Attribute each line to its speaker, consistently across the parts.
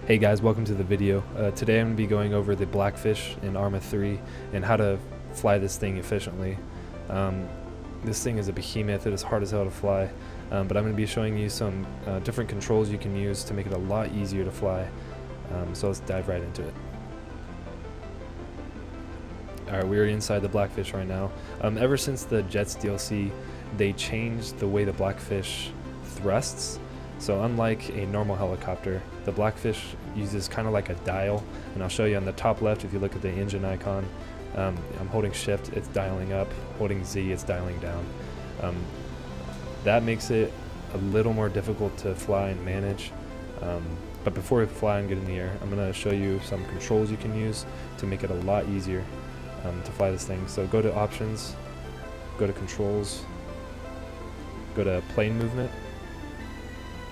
Speaker 1: Hey guys, welcome to the video. Today I'm going to be going over the BLACKFISH in Arma 3 and how to fly this thing efficiently. This thing is a behemoth, it is hard as hell to fly, but I'm going to be showing you some different controls you can use to make it a lot easier to fly. So let's dive right into it. Alright, we're inside the BLACKFISH right now. Ever since the Jets DLC, they changed the way the BLACKFISH thrusts. So unlike a normal helicopter, the BLACKFISH uses kind of like a dial, and I'll show you on the top left. If you look at the engine icon, I'm holding shift, it's dialing up, holding Z, it's dialing down. That makes it a little more difficult to fly and manage, but before we fly and get in the air, I'm going to show you some controls you can use to make it a lot easier to fly this thing. So go to options, go to controls, go to plane movement,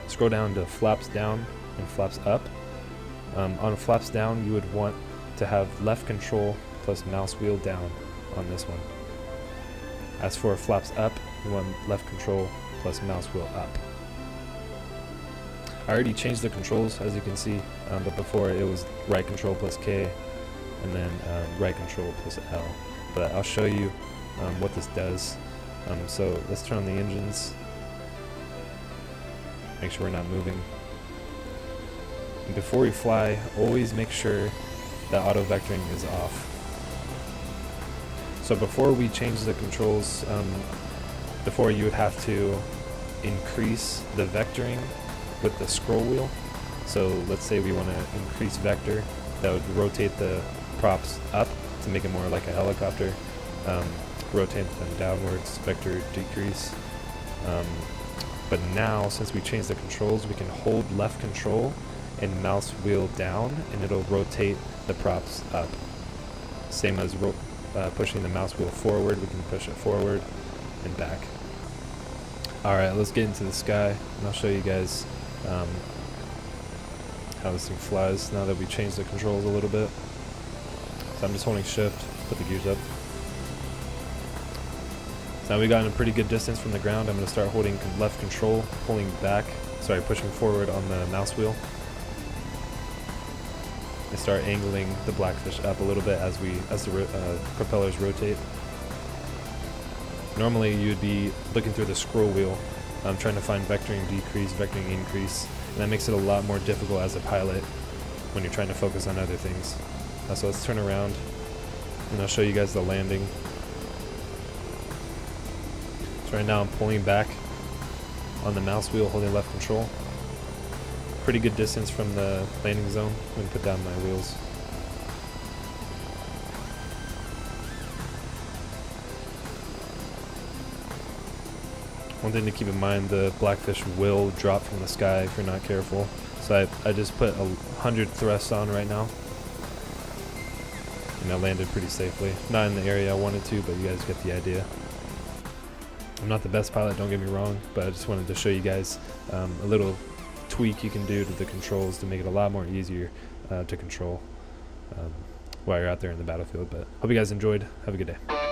Speaker 1: scroll down to flaps down and flaps up. On flaps down, you would want to have left control plus mouse wheel down on this one. As for flaps up, you want left control plus mouse wheel up. I already changed the controls, as you can see, but before it was right control plus K and then right control plus L. But I'll show you what this does. So let's turn on the engines. Make sure we're not moving. And before we fly, always make sure that auto vectoring is off. So before we change the controls, before you would have to increase the vectoring with the scroll wheel. So let's say we want to increase vector, that would rotate the props up to make it more like a helicopter. Rotate them downwards, vector decrease. But now, since we changed the controls, we can hold left control and mouse wheel down, and it'll rotate the props up. Same as pushing the mouse wheel forward, we can push it forward and back. Alright, let's get into the sky, and I'll show you guys how this thing flies now that we changed the controls a little bit. So I'm just holding shift, put the gears up. Now we got in a pretty good distance from the ground. I'm going to start holding left control, pushing forward on the mouse wheel. And start angling the BLACKFISH up a little bit as the propellers rotate. Normally you'd be looking through the scroll wheel, trying to find vectoring decrease, vectoring increase, and that makes it a lot more difficult as a pilot when you're trying to focus on other things. So let's turn around and I'll show you guys the landing. So right now I'm pulling back on the mouse wheel, holding left control. Pretty good distance from the landing zone. I'm going to put down my wheels. One thing to keep in mind, the BLACKFISH will drop from the sky if you're not careful. So I just put 100 thrusts on right now. And I landed pretty safely. Not in the area I wanted to, but you guys get the idea. I'm not the best pilot, don't get me wrong, but I just wanted to show you guys a little tweak you can do to the controls to make it a lot more easier to control while you're out there in the battlefield. But hope you guys enjoyed. Have a good day.